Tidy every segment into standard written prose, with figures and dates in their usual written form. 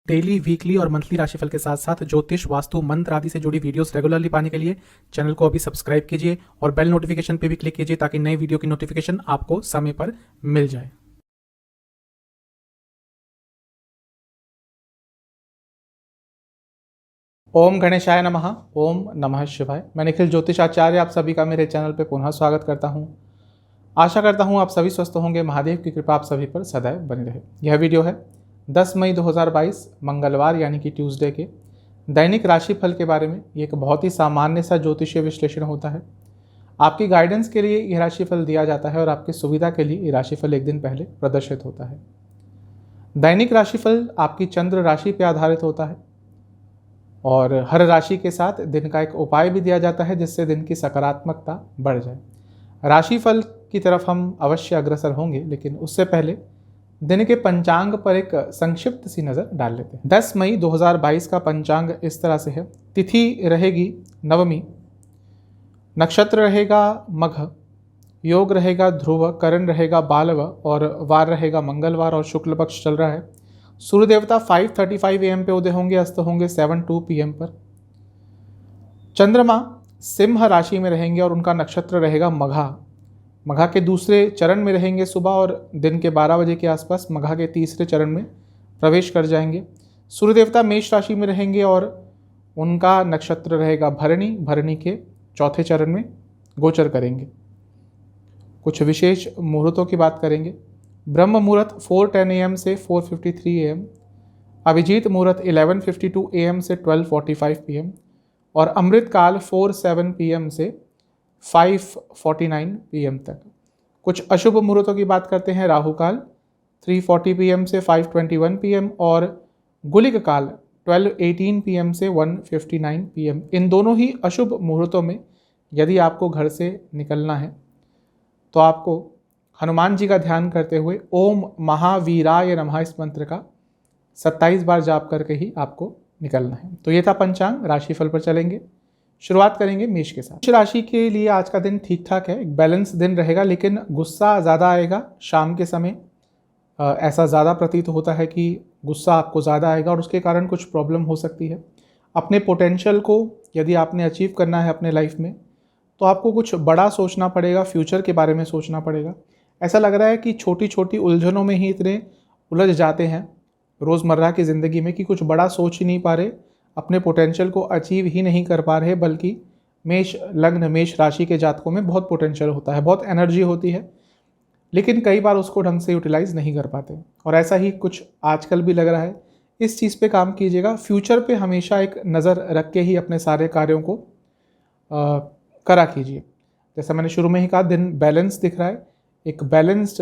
Daily, weekly और monthly राशिफल के साथ साथ ज्योतिष, वास्तु, मंत्र आदि से जुड़ी वीडियोस रेगुलरली पाने के लिए चैनल को अभी सब्सक्राइब कीजिए और बेल नोटिफिकेशन पे भी क्लिक कीजिए ताकि नई वीडियो की नोटिफिकेशन आपको समय पर मिल जाए। ओम गणेशाय नमः। ओम नमः शिवाय। मैं निखिल ज्योतिष आचार्य आप सभी का मेरे चैनल पे पुनः स्वागत करता हूँ। आशा करता हूँ आप सभी स्वस्थ होंगे। महादेव की कृपा आप सभी पर सदैव बनी रहे। यह वीडियो है 10 मई 2022 मंगलवार यानी कि ट्यूसडे के दैनिक राशिफल के बारे में। ये एक बहुत ही सामान्य सा ज्योतिषीय विश्लेषण होता है। आपकी गाइडेंस के लिए यह राशिफल दिया जाता है और आपकी सुविधा के लिए ये राशिफल एक दिन पहले प्रदर्शित होता है। दैनिक राशिफल आपकी चंद्र राशि पर आधारित होता है और हर राशि के साथ दिन का एक उपाय भी दिया जाता है जिससे दिन की सकारात्मकता बढ़ जाए। राशिफल की तरफ हम अवश्य अग्रसर होंगे, लेकिन उससे पहले दिन के पंचांग पर एक संक्षिप्त सी नज़र डाल लेते हैं। 10 मई 2022 का पंचांग इस तरह से है। तिथि रहेगी नवमी, नक्षत्र रहेगा मघ, योग रहेगा ध्रुव, करण रहेगा बालव और वार रहेगा मंगलवार और शुक्ल पक्ष चल रहा है। सूर्य देवता 5:35 AM पे उदय होंगे, अस्त होंगे 7:02 PM पर। चंद्रमा सिंह राशि में रहेंगे और उनका नक्षत्र रहेगा मघा। मघा के दूसरे चरण में रहेंगे सुबह और दिन के 12 बजे के आसपास मघा के तीसरे चरण में प्रवेश कर जाएंगे। सूर्य देवता मेष राशि में रहेंगे और उनका नक्षत्र रहेगा भरणी। भरणी के चौथे चरण में गोचर करेंगे। कुछ विशेष मुहूर्तों की बात करेंगे। ब्रह्म मुहूर्त 4:10 AM से 4:53 AM, अभिजीत मुहूर्त 11:52 AM से 12:45 PM और अमृत काल 4:07 PM से 5:49 PM तक। कुछ अशुभ मुहूर्तों की बात करते हैं। राहु काल 3:40 PM से 5:21 PM और गुलिक काल 12:18 PM से 1:59 PM। इन दोनों ही अशुभ मुहूर्तों में यदि आपको घर से निकलना है तो आपको हनुमान जी का ध्यान करते हुए ओम महावीराय नमः इस मंत्र का 27 बार जाप करके ही आपको निकलना है। तो ये था पंचांग। राशिफल पर चलेंगे। शुरुआत करेंगे मेष के साथ। मेष राशि के लिए आज का दिन ठीक ठाक है, एक बैलेंस दिन रहेगा, लेकिन गुस्सा ज़्यादा आएगा शाम के समय। ऐसा ज़्यादा प्रतीत होता है कि गुस्सा आपको ज़्यादा आएगा और उसके कारण कुछ प्रॉब्लम हो सकती है। अपने पोटेंशियल को यदि आपने अचीव करना है अपने लाइफ में तो आपको कुछ बड़ा सोचना पड़ेगा, फ्यूचर के बारे में सोचना पड़ेगा। ऐसा लग रहा है कि छोटी छोटी उलझनों में ही इतने उलझ जाते हैं रोज़मर्रा की ज़िंदगी में कि कुछ बड़ा सोच ही नहीं पा रहे, अपने पोटेंशियल को अचीव ही नहीं कर पा रहे। बल्कि मेष लग्न, मेष राशि के जातकों में बहुत पोटेंशियल होता है, बहुत एनर्जी होती है, लेकिन कई बार उसको ढंग से यूटिलाइज़ नहीं कर पाते। और ऐसा ही कुछ आजकल भी लग रहा है। इस चीज़ पे काम कीजिएगा। फ्यूचर पे हमेशा एक नज़र रख के ही अपने सारे कार्यों को करा कीजिए। जैसा मैंने शुरू में ही कहा, दिन बैलेंस दिख रहा है, एक बैलेंस्ड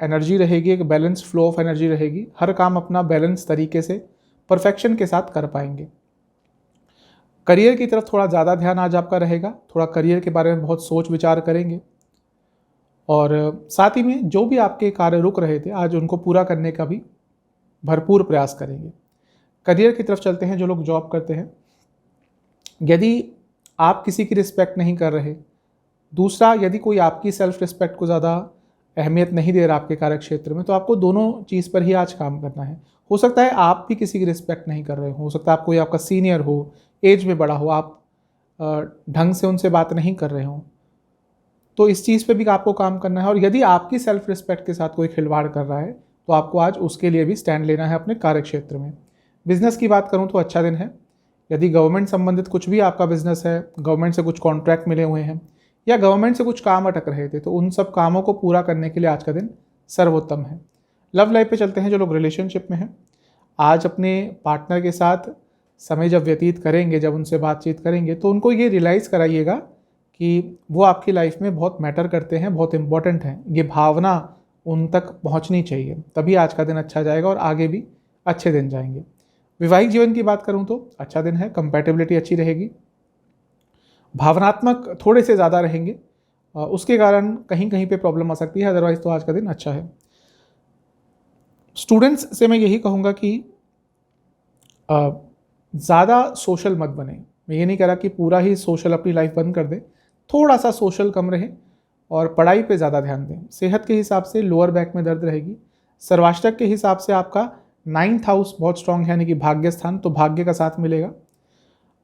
एनर्जी रहेगी, एक बैलेंस फ्लो ऑफ एनर्जी रहेगी। हर काम अपना बैलेंस तरीके से परफेक्शन के साथ कर पाएंगे। करियर की तरफ थोड़ा ज़्यादा ध्यान आज आपका रहेगा। थोड़ा करियर के बारे में बहुत सोच विचार करेंगे और साथ ही में जो भी आपके कार्य रुक रहे थे आज उनको पूरा करने का भी भरपूर प्रयास करेंगे। करियर की तरफ चलते हैं। जो लोग जॉब करते हैं, यदि आप किसी की रिस्पेक्ट नहीं कर रहे, दूसरा यदि कोई आपकी सेल्फ रिस्पेक्ट को ज़्यादा अहमियत नहीं दे रहा आपके कार्य क्षेत्र में, तो आपको दोनों चीज़ पर ही आज काम करना है। हो सकता है आप भी किसी की रिस्पेक्ट नहीं कर रहे हो सकता है आप कोई आपका सीनियर हो, एज में बड़ा हो, आप ढंग से उनसे बात नहीं कर रहे हो, तो इस चीज़ पे भी आपको काम करना है। और यदि आपकी सेल्फ रिस्पेक्ट के साथ कोई खिलवाड़ कर रहा है तो आपको आज उसके लिए भी स्टैंड लेना है अपने कार्य क्षेत्र में। बिजनेस की बात करूँ तो अच्छा दिन है। यदि गवर्नमेंट संबंधित कुछ भी आपका बिजनेस है, गवर्नमेंट से कुछ कॉन्ट्रैक्ट मिले हुए हैं या गवर्नमेंट से कुछ काम अटक रहे थे, तो उन सब कामों को पूरा करने के लिए आज का दिन सर्वोत्तम है। लव लाइफ पे चलते हैं। जो लोग रिलेशनशिप में हैं, आज अपने पार्टनर के साथ समय जब व्यतीत करेंगे, जब उनसे बातचीत करेंगे, तो उनको ये रियलाइज़ कराइएगा कि वो आपकी लाइफ में बहुत मैटर करते हैं, बहुत इंपॉर्टेंट हैं। ये भावना उन तक पहुंचनी चाहिए, तभी आज का दिन अच्छा जाएगा और आगे भी अच्छे दिन जाएंगे। वैवाहिक जीवन की बात करूं तो अच्छा दिन है। कंपैटिबिलिटी अच्छी रहेगी। भावनात्मक थोड़े से ज़्यादा रहेंगे, उसके कारण कहीं कहीं पे प्रॉब्लम आ सकती है। अदरवाइज तो आज का दिन अच्छा है। स्टूडेंट्स से मैं यही कहूँगा कि ज़्यादा सोशल मत बने। मैं ये नहीं कह रहा कि पूरा ही सोशल अपनी लाइफ बंद कर दें, थोड़ा सा सोशल कम रहे और पढ़ाई पे ज़्यादा ध्यान दें। सेहत के हिसाब से लोअर बैक में दर्द रहेगी। सर्वाष्टक के हिसाब से आपका 9th हाउस बहुत स्ट्रांग है, यानी कि भाग्य स्थान, तो भाग्य का साथ मिलेगा।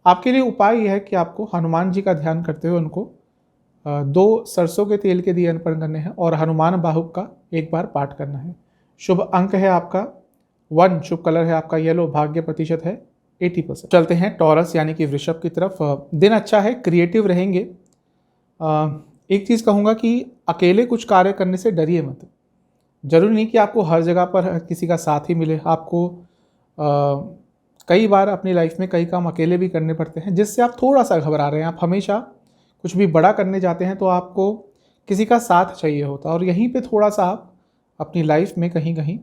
आपके लिए उपाय यह है कि आपको हनुमान जी का ध्यान करते हुए उनको 2 सरसों के तेल के दिए अर्पण करने हैं और हनुमान बाहुक का एक बार पाठ करना है। शुभ अंक है आपका 1, शुभ कलर है आपका येलो, भाग्य प्रतिशत है 80%। चलते हैं टॉरस यानी कि वृषभ की तरफ। दिन अच्छा है, क्रिएटिव रहेंगे। एक चीज़ कहूँगा कि अकेले कुछ कार्य करने से डरिए मत। जरूरी नहीं कि आपको हर जगह पर किसी का साथ ही मिले। आपको कई बार अपनी लाइफ में कई काम अकेले भी करने पड़ते हैं, जिससे आप थोड़ा सा घबरा रहे हैं। आप हमेशा कुछ भी बड़ा करने जाते हैं तो आपको किसी का साथ चाहिए होता है, और यहीं पे थोड़ा सा आप अपनी लाइफ में कहीं कहीं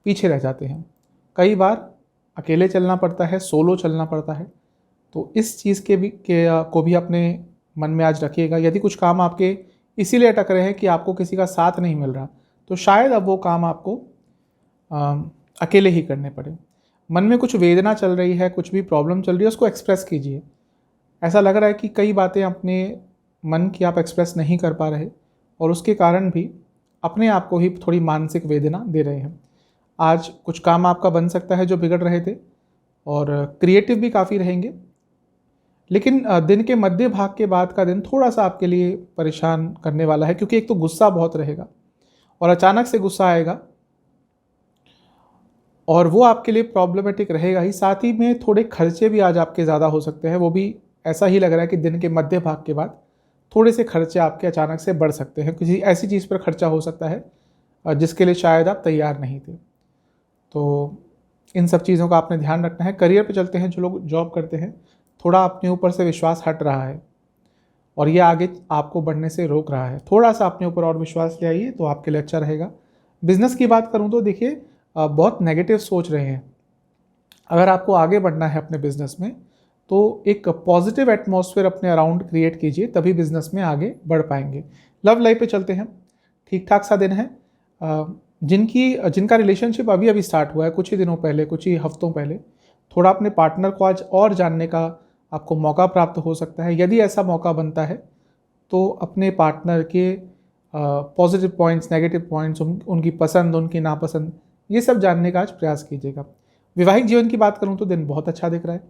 पीछे रह जाते हैं। कई बार अकेले चलना पड़ता है, सोलो चलना पड़ता है। तो इस चीज़ को भी अपने मन में आज रखिएगा। यदि कुछ काम आपके इसीलिए अटक रहे हैं कि आपको किसी का साथ नहीं मिल रहा, तो शायद अब वो काम आपको अकेले ही करने पड़े। मन में कुछ वेदना चल रही है, कुछ भी प्रॉब्लम चल रही है, उसको एक्सप्रेस कीजिए। ऐसा लग रहा है कि कई बातें अपने मन की आप एक्सप्रेस नहीं कर पा रहे और उसके कारण भी अपने आप को ही थोड़ी मानसिक वेदना दे रहे हैं। आज कुछ काम आपका बन सकता है जो बिगड़ रहे थे, और क्रिएटिव भी काफ़ी रहेंगे। लेकिन दिन के मध्य भाग के बाद का दिन थोड़ा सा आपके लिए परेशान करने वाला है, क्योंकि एक तो गुस्सा बहुत रहेगा और अचानक से गुस्सा आएगा, और वो आपके लिए प्रॉब्लमेटिक रहेगा ही। साथ ही में थोड़े खर्चे भी आज आपके ज़्यादा हो सकते हैं। वो भी ऐसा ही लग रहा है कि दिन के मध्य भाग के बाद थोड़े से खर्चे आपके अचानक से बढ़ सकते हैं। किसी ऐसी चीज़ पर खर्चा हो सकता है जिसके लिए शायद आप तैयार नहीं थे। तो इन सब चीज़ों का आपने ध्यान रखना है। करियर पे चलते हैं। जो लोग जॉब करते हैं, थोड़ा अपने ऊपर से विश्वास हट रहा है और ये आगे आपको बढ़ने से रोक रहा है। थोड़ा सा अपने ऊपर और विश्वास ले आइए तो आपके लिए अच्छा रहेगा। बिजनेस की बात करूँ तो देखिए, बहुत नेगेटिव सोच रहे हैं। अगर आपको आगे बढ़ना है अपने बिजनेस में, तो एक पॉजिटिव एटमॉस्फेयर अपने अराउंड क्रिएट कीजिए, तभी बिजनेस में आगे बढ़ पाएंगे। लव लाइफ पे चलते हैं। ठीक ठाक सा दिन है। जिनका रिलेशनशिप अभी अभी स्टार्ट हुआ है, कुछ ही दिनों पहले, कुछ ही हफ्तों पहले, थोड़ा अपने पार्टनर को आज और जानने का आपको मौका प्राप्त हो सकता है। यदि ऐसा मौका बनता है तो अपने पार्टनर के पॉजिटिव पॉइंट्स, नेगेटिव पॉइंट्स, उनकी पसंद, उनकी नापसंद, ये सब जानने का आज प्रयास कीजिएगा। वैवाहिक जीवन की बात करूँ तो दिन बहुत अच्छा दिख रहा है।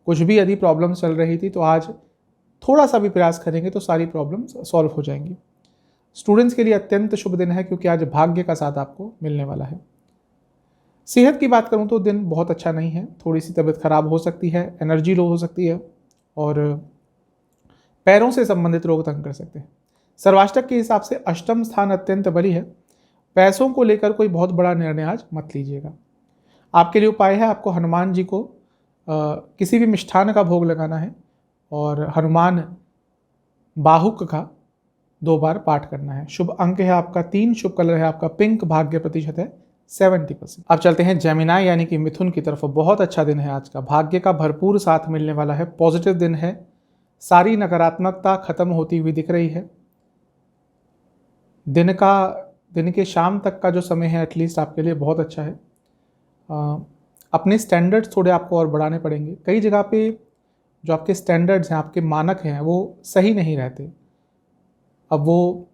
कुछ भी यदि प्रॉब्लम चल रही थी तो आज थोड़ा सा भी प्रयास करेंगे तो सारी प्रॉब्लम्स सॉल्व हो जाएंगी। स्टूडेंट्स के लिए अत्यंत शुभ दिन है, क्योंकि आज भाग्य का साथ आपको मिलने वाला है। सेहत की बात करूं तो दिन बहुत अच्छा नहीं है। थोड़ी सी तबीयत खराब हो सकती है, एनर्जी लो हो सकती है, और पैरों से संबंधित रोग तंग कर सकते हैं। सर्वाष्टक के हिसाब से अष्टम स्थान अत्यंत बली है। पैसों को लेकर कोई बहुत बड़ा निर्णय आज मत लीजिएगा। आपके लिए उपाय है, आपको हनुमान जी को किसी भी मिष्ठान का भोग लगाना है और हनुमान बाहुक का 2 बार पाठ करना है। शुभ अंक है आपका 3, शुभ कलर है आपका पिंक, भाग्य प्रतिशत है 70%। अब चलते हैं जेमिनाई यानी कि मिथुन की तरफ। बहुत अच्छा दिन है आज का। भाग्य का भरपूर साथ मिलने वाला है। पॉजिटिव दिन है। सारी नकारात्मकता खत्म होती हुई दिख रही है। दिन के शाम तक का जो समय है एटलीस्ट आपके लिए बहुत अच्छा है। अपने स्टैंडर्ड्स थोड़े आपको और बढ़ाने पड़ेंगे। कई जगह पे जो आपके स्टैंडर्ड्स हैं, आपके मानक हैं, वो सही नहीं रहते। अब वो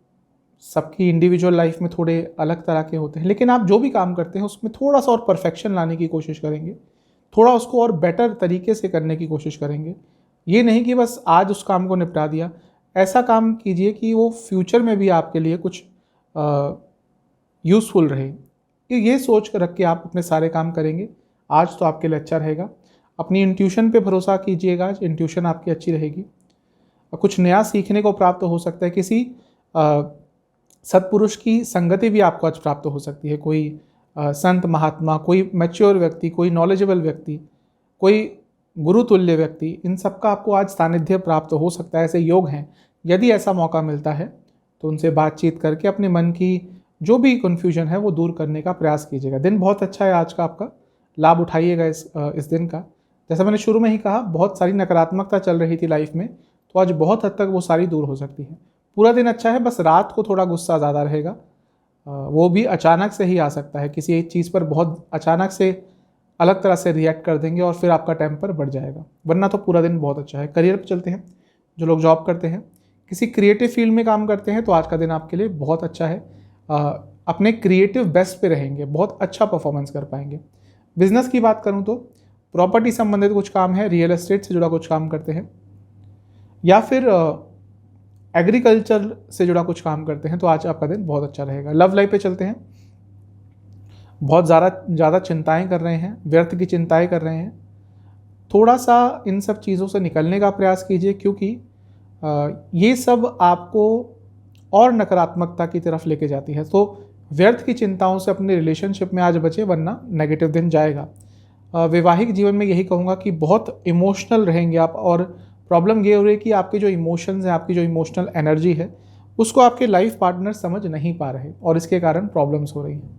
सबकी इंडिविजुअल लाइफ में थोड़े अलग तरह के होते हैं, लेकिन आप जो भी काम करते हैं उसमें थोड़ा सा और परफेक्शन लाने की कोशिश करेंगे, थोड़ा उसको और बेटर तरीके से करने की कोशिश करेंगे। ये नहीं कि बस आज उस काम को निपटा दिया। ऐसा काम कीजिए कि वो फ्यूचर में भी आपके लिए कुछ यूज़फुल रहे। ये सोच कर रख के आप अपने सारे काम करेंगे, आज तो आपके लिए अच्छा रहेगा। अपनी इंट्यूशन पे भरोसा कीजिएगा। आज इंट्यूशन आपकी अच्छी रहेगी। कुछ नया सीखने को प्राप्त हो सकता है। किसी सत्पुरुष की संगति भी आपको आज प्राप्त हो सकती है। कोई संत महात्मा, कोई मैच्योर व्यक्ति, कोई नॉलेजेबल व्यक्ति, कोई गुरुतुल्य व्यक्ति, इन सब का आपको आज सानिध्य प्राप्त हो सकता है। ऐसे योग हैं। यदि ऐसा मौका मिलता है तो उनसे बातचीत करके अपने मन की जो भी कन्फ्यूजन है वो दूर करने का प्रयास कीजिएगा। दिन बहुत अच्छा है आज का आपका। लाभ उठाइएगा इस दिन का। जैसा मैंने शुरू में ही कहा, बहुत सारी नकारात्मकता चल रही थी लाइफ में, तो आज बहुत हद तक वो सारी दूर हो सकती है। पूरा दिन अच्छा है, बस रात को थोड़ा गुस्सा ज़्यादा रहेगा। वो भी अचानक से ही आ सकता है। किसी एक चीज़ पर बहुत अचानक से अलग तरह से रिएक्ट कर देंगे और फिर आपका टेम्पर बढ़ जाएगा, वरना तो पूरा दिन बहुत अच्छा है। करियर पर चलते हैं। जो लोग जॉब करते हैं, किसी क्रिएटिव फील्ड में काम करते हैं, तो आज का दिन आपके लिए बहुत अच्छा है। अपने क्रिएटिव बेस्ट पे रहेंगे, बहुत अच्छा परफॉर्मेंस कर पाएंगे। बिजनेस की बात करूं तो प्रॉपर्टी संबंधित कुछ काम है, रियल एस्टेट से जुड़ा कुछ काम करते हैं, या फिर एग्रीकल्चर से जुड़ा कुछ काम करते हैं, तो आज आपका दिन बहुत अच्छा रहेगा। लव लाइफ पे चलते हैं। बहुत ज़्यादा चिंताएं कर रहे हैं, व्यर्थ की चिंताएं कर रहे हैं। थोड़ा सा इन सब चीज़ों से निकलने का प्रयास कीजिए, क्योंकि ये सब आपको और नकारात्मकता की तरफ लेके जाती है। तो व्यर्थ की चिंताओं से अपने रिलेशनशिप में आज बचे, वरना नेगेटिव दिन जाएगा। वैवाहिक जीवन में यही कहूँगा कि बहुत इमोशनल रहेंगे आप, और प्रॉब्लम ये हो रही है कि आपके जो इमोशंस हैं, आपकी जो इमोशनल एनर्जी है, उसको आपके लाइफ पार्टनर समझ नहीं पा रहे, और इसके कारण प्रॉब्लम्स हो रही हैं।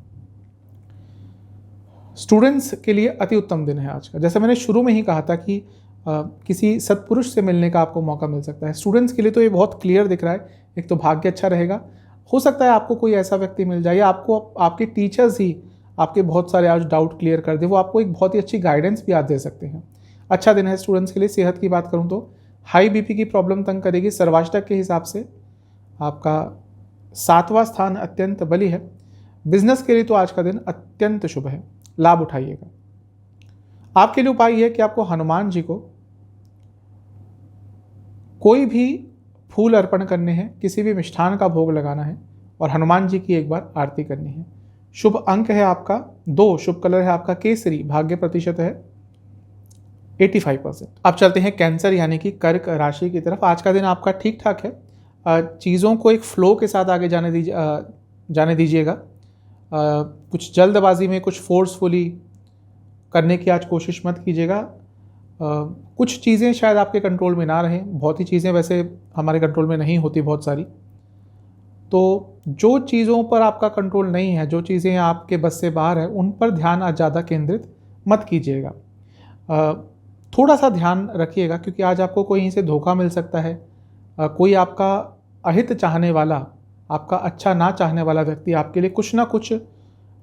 स्टूडेंट्स के लिए अति उत्तम दिन है आज का। जैसे मैंने शुरू में ही कहा था कि किसी सत्पुरुष से मिलने का आपको मौका मिल सकता है। स्टूडेंट्स के लिए तो ये बहुत क्लियर दिख रहा है। एक तो भाग्य अच्छा रहेगा, हो सकता है आपको कोई ऐसा व्यक्ति मिल जाए, या आपको आपके टीचर्स ही आपके बहुत सारे आज डाउट क्लियर कर दे, वो आपको एक बहुत ही अच्छी गाइडेंस भी आज दे सकते हैं। अच्छा दिन है स्टूडेंट्स के लिए। सेहत की बात करूँ तो हाई बीपी की प्रॉब्लम तंग करेगी। सर्वाष्टक के हिसाब से आपका 7वां स्थान अत्यंत बली है। बिजनेस के लिए तो आज का दिन अत्यंत शुभ है, लाभ उठाइएगा। आपके लिए उपाय है कि आपको हनुमान जी को कोई भी फूल अर्पण करने हैं, किसी भी मिष्ठान का भोग लगाना है, और हनुमान जी की एक बार आरती करनी है। शुभ अंक है आपका 2, शुभ कलर है आपका केसरी, भाग्य प्रतिशत है 85%। अब चलते हैं कैंसर यानी कि कर्क राशि की तरफ। आज का दिन आपका ठीक ठाक है। चीज़ों को एक फ्लो के साथ आगे जाने दीजिएगा। कुछ जल्दबाजी में, कुछ फोर्सफुली करने की आज कोशिश मत कीजिएगा। कुछ चीज़ें शायद आपके कंट्रोल में ना रहें, बहुत ही चीज़ें वैसे हमारे कंट्रोल में नहीं होती बहुत सारी। तो जो चीज़ों पर आपका कंट्रोल नहीं है, जो चीज़ें आपके बस से बाहर है, उन पर ध्यान आज ज़्यादा केंद्रित मत कीजिएगा। थोड़ा सा ध्यान रखिएगा, क्योंकि आज आपको कहीं से धोखा मिल सकता है। कोई आपका अहित चाहने वाला, आपका अच्छा ना चाहने वाला व्यक्ति आपके लिए कुछ ना कुछ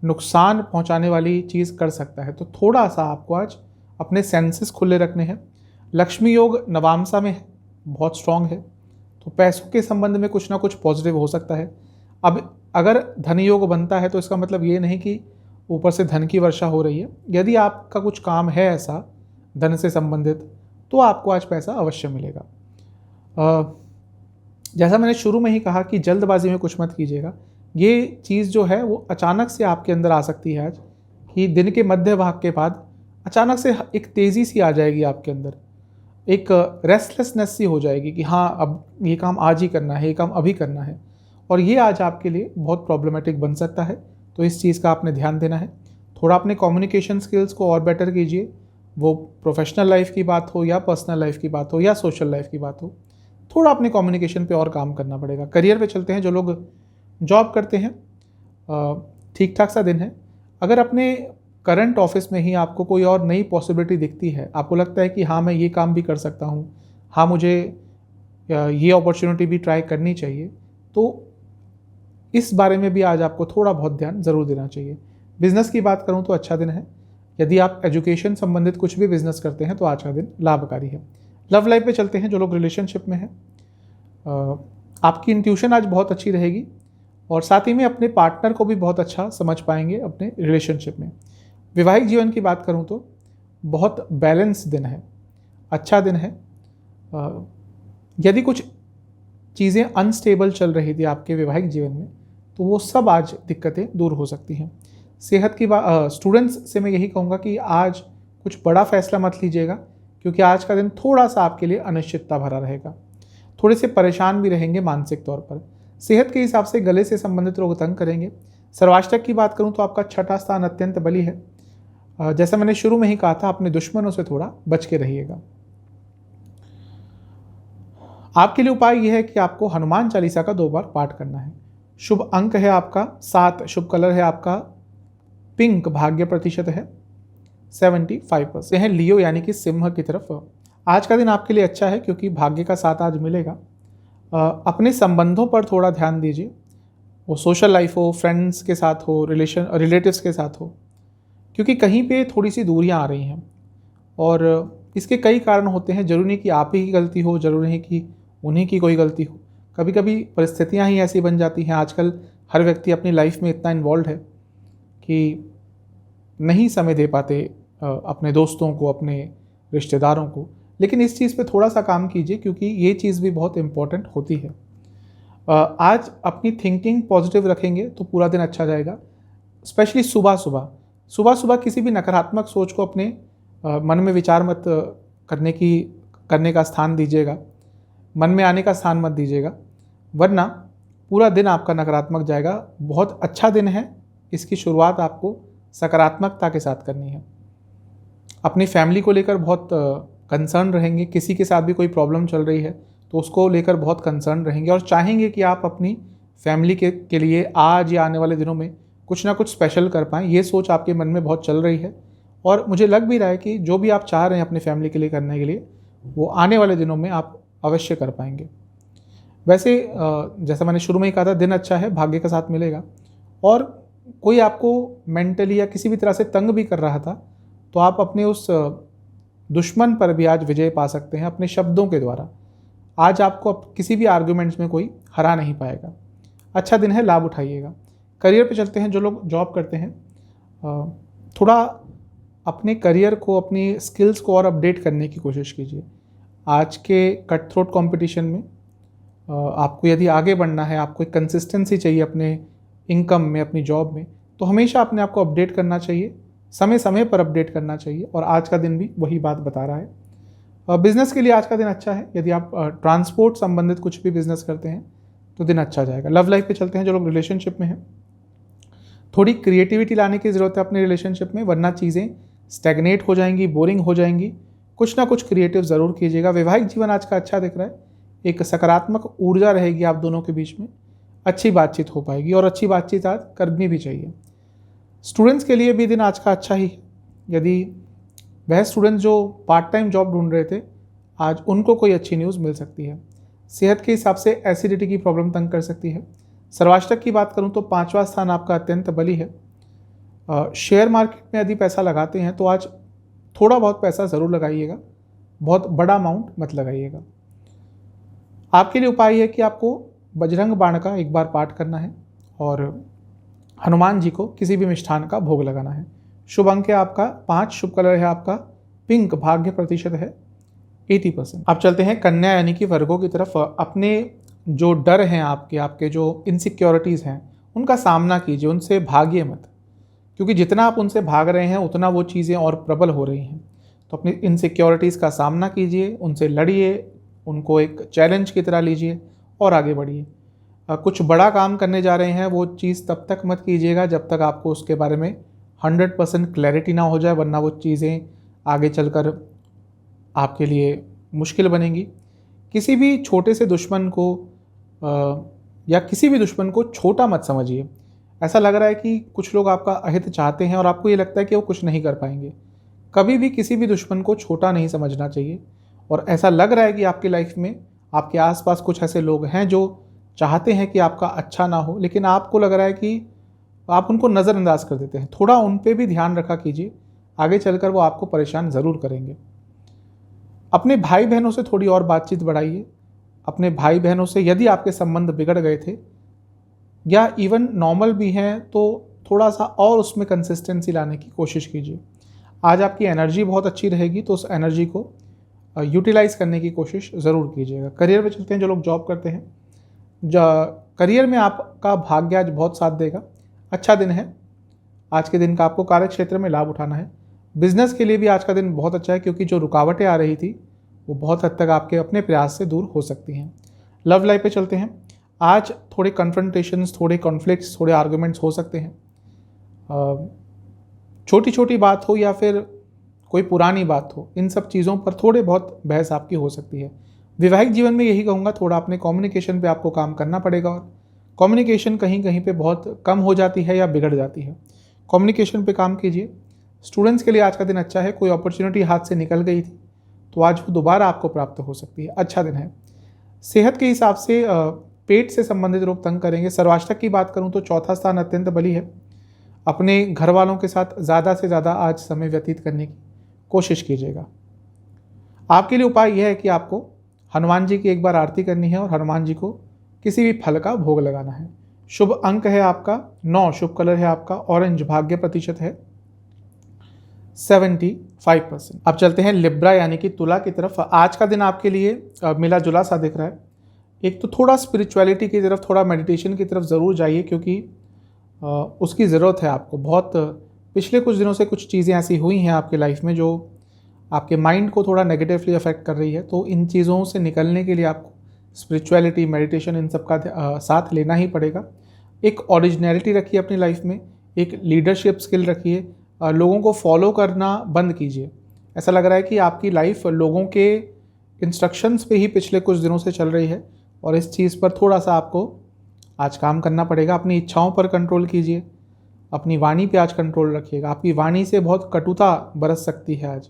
नुकसान पहुंचाने वाली चीज़ कर सकता है। तो थोड़ा सा आपको आज अपने सेंसेस खुले रखने हैं। लक्ष्मी योग नवामसा में है, बहुत स्ट्रांग है, तो पैसों के संबंध में कुछ ना कुछ पॉजिटिव हो सकता है। अब अगर धन योग बनता है तो इसका मतलब ये नहीं कि ऊपर से धन की वर्षा हो रही है। यदि आपका कुछ काम है ऐसा धन से संबंधित, तो आपको आज पैसा अवश्य मिलेगा। जैसा मैंने शुरू में ही कहा कि जल्दबाजी में कुछ मत कीजिएगा। ये चीज़ जो है वो अचानक से आपके अंदर आ सकती है आज, कि दिन के मध्य भाग के बाद अचानक से एक तेज़ी सी आ जाएगी आपके अंदर, एक रेस्टलेसनेस सी हो जाएगी कि हाँ अब ये काम आज ही करना है, ये काम अभी करना है, और ये आज आपके लिए बहुत प्रॉब्लमेटिक बन सकता है। तो इस चीज़ का आपने ध्यान देना है। थोड़ा अपने कम्युनिकेशन स्किल्स को और बेटर कीजिए, वो प्रोफेशनल लाइफ की बात हो या पर्सनल लाइफ की बात हो या सोशल लाइफ की बात हो, थोड़ा अपने कम्युनिकेशन पे और काम करना पड़ेगा। करियर पे चलते हैं। जो लोग जॉब करते हैं, ठीक ठाक सा दिन है। अगर अपने करंट ऑफिस में ही आपको कोई और नई पॉसिबिलिटी दिखती है, आपको लगता है कि हाँ मैं ये काम भी कर सकता हूँ, हाँ मुझे ये अपॉर्चुनिटी भी ट्राई करनी चाहिए, तो इस बारे में भी आज आपको थोड़ा बहुत ध्यान ज़रूर देना चाहिए। बिज़नेस की बात करूँ तो अच्छा दिन है। यदि आप एजुकेशन संबंधित कुछ भी बिजनेस करते हैं तो आज का दिन लाभकारी है। लव लाइफ पे चलते हैं। जो लोग रिलेशनशिप में हैं, आपकी इंट्यूशन आज बहुत अच्छी रहेगी, और साथ ही में अपने पार्टनर को भी बहुत अच्छा समझ पाएंगे अपने रिलेशनशिप में। वैवाहिक जीवन की बात करूं तो बहुत बैलेंस दिन है, अच्छा दिन है। यदि कुछ चीज़ें अनस्टेबल चल रही थी आपके वैवाहिक जीवन में, तो वो सब आज दिक्कतें दूर हो सकती हैं। सेहत की बात, स्टूडेंट्स से मैं यही कहूँगा कि आज कुछ बड़ा फैसला मत लीजिएगा, क्योंकि आज का दिन थोड़ा सा आपके लिए अनिश्चितता भरा रहेगा। थोड़े से परेशान भी रहेंगे मानसिक तौर पर। सेहत के हिसाब से गले से संबंधित रोग तंग करेंगे। सर्वाष्टक की बात करूं तो आपका 6ठा स्थान अत्यंत बली है। जैसा मैंने शुरू में ही कहा था, अपने दुश्मनों से थोड़ा बच के रहिएगा। आपके लिए उपाय यह है कि आपको हनुमान चालीसा का 2 बार पाठ करना है। शुभ अंक है आपका 7, शुभ कलर है आपका पिंक, भाग्य प्रतिशत है 75%। है लियो यानी कि सिंह की तरफ। आज का दिन आपके लिए अच्छा है, क्योंकि भाग्य का साथ आज मिलेगा। अपने संबंधों पर थोड़ा ध्यान दीजिए, वो सोशल लाइफ हो, फ्रेंड्स के साथ हो, रिलेटिव्स के साथ हो, क्योंकि कहीं पे थोड़ी सी दूरियां आ रही हैं, और इसके कई कारण होते हैं। जरूरी नहीं कि आप ही की गलती हो, जरूरी नहीं कि उन्हीं की कोई गलती हो। कभी कभी परिस्थितियां ही ऐसी बन जाती हैं। आजकल हर व्यक्ति अपनी लाइफ में इतना इन्वॉल्व है कि नहीं समय दे पाते अपने दोस्तों को, अपने रिश्तेदारों को, लेकिन इस चीज़ पे थोड़ा सा काम कीजिए क्योंकि ये चीज़ भी बहुत इम्पॉर्टेंट होती है। आज अपनी थिंकिंग पॉजिटिव रखेंगे तो पूरा दिन अच्छा जाएगा। स्पेशली सुबह किसी भी नकारात्मक सोच को अपने मन में विचार मत करने का स्थान दीजिएगा, मन में आने का स्थान मत दीजिएगा, वरना पूरा दिन आपका नकारात्मक जाएगा। बहुत अच्छा दिन है, इसकी शुरुआत आपको सकारात्मकता के साथ करनी है। अपनी फैमिली को लेकर बहुत कंसर्न रहेंगे, किसी के साथ भी कोई प्रॉब्लम चल रही है तो उसको लेकर बहुत कंसर्न रहेंगे और चाहेंगे कि आप अपनी फैमिली के लिए आज या आने वाले दिनों में कुछ ना कुछ स्पेशल कर पाएँ। ये सोच आपके मन में बहुत चल रही है और मुझे लग भी रहा है कि जो भी आप चाह रहे हैं अपनी फैमिली के लिए करने के लिए, वो आने वाले दिनों में आप अवश्य कर पाएंगे। वैसे जैसा मैंने शुरू में ही कहा था, दिन अच्छा है, भाग्य का साथ मिलेगा। और कोई आपको मेंटली या किसी भी तरह से तंग भी कर रहा था तो आप अपने उस दुश्मन पर भी आज विजय पा सकते हैं अपने शब्दों के द्वारा। आज आपको किसी भी आर्गुमेंट्स में कोई हरा नहीं पाएगा। अच्छा दिन है, लाभ उठाइएगा। करियर पे चलते हैं। जो लोग जॉब करते हैं, थोड़ा अपने करियर को, अपनी स्किल्स को और अपडेट करने की कोशिश कीजिए। आज के कट थ्रोट कॉम्पिटिशन में आपको यदि आगे बढ़ना है, आपको एक कंसिस्टेंसी चाहिए अपने इनकम में, अपनी जॉब में, तो हमेशा अपने आप को अपडेट करना चाहिए, समय समय पर अपडेट करना चाहिए। और आज का दिन भी वही बात बता रहा है। बिजनेस के लिए आज का दिन अच्छा है। यदि आप ट्रांसपोर्ट संबंधित कुछ भी बिजनेस करते हैं तो दिन अच्छा जाएगा। लव लाइफ पे चलते हैं। जो लोग रिलेशनशिप में हैं, थोड़ी क्रिएटिविटी लाने की ज़रूरत है अपने रिलेशनशिप में, वरना चीज़ें स्टैग्नेट हो जाएंगी, बोरिंग हो जाएंगी। कुछ ना कुछ क्रिएटिव ज़रूर कीजिएगा। वैवाहिक जीवन आज का अच्छा दिख रहा है। एक सकारात्मक ऊर्जा रहेगी आप दोनों के बीच में, अच्छी बातचीत हो पाएगी और अच्छी बातचीत आज करनी भी चाहिए। स्टूडेंट्स के लिए भी दिन आज का अच्छा ही है। यदि वह स्टूडेंट जो पार्ट टाइम जॉब ढूंढ रहे थे, आज उनको कोई अच्छी न्यूज़ मिल सकती है। सेहत के हिसाब से एसिडिटी की प्रॉब्लम तंग कर सकती है। सर्वाष्टक की बात करूं तो 5वां स्थान आपका अत्यंत बली है। शेयर मार्केट में यदि पैसा लगाते हैं तो आज थोड़ा बहुत पैसा ज़रूर लगाइएगा, बहुत बड़ा अमाउंट मत लगाइएगा। आपके लिए उपाय है कि आपको बजरंग बाण का एक बार पाठ करना है और हनुमान जी को किसी भी मिष्ठान का भोग लगाना है। शुभ अंक है आपका 5, शुभ कलर है आपका पिंक, भाग्य प्रतिशत है 80%। अब चलते हैं कन्या यानी कि वर्गों की तरफ। अपने जो डर हैं, आपके जो इनसिक्योरिटीज़ हैं, उनका सामना कीजिए, उनसे भागिए मत, क्योंकि जितना आप उनसे भाग रहे हैं उतना वो चीज़ें और प्रबल हो रही हैं। तो अपनी इनसिक्योरिटीज़ का सामना कीजिए, उनसे लड़िए, उनको एक चैलेंज की तरह लीजिए और आगे बढ़िए। कुछ बड़ा काम करने जा रहे हैं, वो चीज़ तब तक मत कीजिएगा जब तक आपको उसके बारे में 100% क्लैरिटी ना हो जाए, वरना वो चीज़ें आगे चलकर आपके लिए मुश्किल बनेंगी। किसी भी छोटे से दुश्मन को या किसी भी दुश्मन को छोटा मत समझिए। ऐसा लग रहा है कि कुछ लोग आपका अहित चाहते हैं और आपको ये लगता है कि वो कुछ नहीं कर पाएंगे। कभी भी किसी भी दुश्मन को छोटा नहीं समझना चाहिए। और ऐसा लग रहा है कि आपकी लाइफ में आपके आसपास कुछ ऐसे लोग हैं जो चाहते हैं कि आपका अच्छा ना हो, लेकिन आपको लग रहा है कि आप उनको नज़रअंदाज कर देते हैं। थोड़ा उन पे भी ध्यान रखा कीजिए, आगे चलकर वो आपको परेशान ज़रूर करेंगे। अपने भाई बहनों से थोड़ी और बातचीत बढ़ाइए। अपने भाई बहनों से यदि आपके संबंध बिगड़ गए थे या इवन नॉर्मल भी हैं तो थोड़ा सा और उसमें कंसिस्टेंसी लाने की कोशिश कीजिए। आज आपकी एनर्जी बहुत अच्छी रहेगी, तो उस एनर्जी को यूटिलाइज करने की कोशिश ज़रूर कीजिएगा। करियर में चलते हैं। जो लोग जॉब करते हैं, करियर में आपका भाग्य आज बहुत साथ देगा। अच्छा दिन है। आज के दिन का आपको कार्य क्षेत्र में लाभ उठाना है। बिजनेस के लिए भी आज का दिन बहुत अच्छा है, क्योंकि जो रुकावटें आ रही थी वो बहुत हद तक आपके अपने प्रयास से दूर हो सकती हैं। लव लाइफ पे चलते हैं। आज थोड़े कन्फ्रंटेशंस, थोड़े कॉन्फ्लिक्ट्स, थोड़े आर्गुमेंट्स हो सकते हैं। छोटी छोटी बात हो या फिर कोई पुरानी बात हो, इन सब चीज़ों पर थोड़े बहुत बहस आपकी हो सकती है। वैवाहिक जीवन में यही कहूँगा, थोड़ा अपने कम्युनिकेशन पे आपको काम करना पड़ेगा। और कम्युनिकेशन कहीं कहीं पे बहुत कम हो जाती है या बिगड़ जाती है। कम्युनिकेशन पे काम कीजिए। स्टूडेंट्स के लिए आज का दिन अच्छा है। कोई अपॉर्चुनिटी हाथ से निकल गई थी तो आज वो दोबारा आपको प्राप्त हो सकती है। अच्छा दिन है। सेहत के हिसाब से पेट से संबंधित रोग तंग करेंगे। सर्वाष्टक की बात करूँ तो 4था स्थान अत्यंत बली है। अपने घर वालों के साथ ज़्यादा से ज़्यादा आज समय व्यतीत करने की कोशिश कीजिएगा। आपके लिए उपाय यह है कि आपको हनुमान जी की एक बार आरती करनी है और हनुमान जी को किसी भी फल का भोग लगाना है। शुभ अंक है आपका 9, शुभ कलर है आपका ऑरेंज, भाग्य प्रतिशत है 75%। अब चलते हैं लिब्रा यानी कि तुला की तरफ। आज का दिन आपके लिए मिला जुला सा दिख रहा है। एक तो थोड़ा स्पिरिचुअलिटी की तरफ, थोड़ा मेडिटेशन की तरफ ज़रूर जाइए, क्योंकि उसकी ज़रूरत है आपको। बहुत पिछले कुछ दिनों से कुछ चीज़ें ऐसी हुई हैं आपकी लाइफ में जो आपके माइंड को थोड़ा नेगेटिवली अफेक्ट कर रही है। तो इन चीज़ों से निकलने के लिए आपको स्पिरिचुअलिटी, मेडिटेशन, इन सब का साथ लेना ही पड़ेगा। एक ओरिजिनलिटी रखिए अपनी लाइफ में, एक लीडरशिप स्किल रखिए, लोगों को फॉलो करना बंद कीजिए। ऐसा लग रहा है कि आपकी लाइफ लोगों के इंस्ट्रक्शंस पे ही पिछले कुछ दिनों से चल रही है, और इस चीज़ पर थोड़ा सा आपको आज काम करना पड़ेगा। अपनी इच्छाओं पर कंट्रोल कीजिए, अपनी वाणी पे आज कंट्रोल रखिएगा। आपकी वाणी से बहुत कटुता बरस सकती है आज,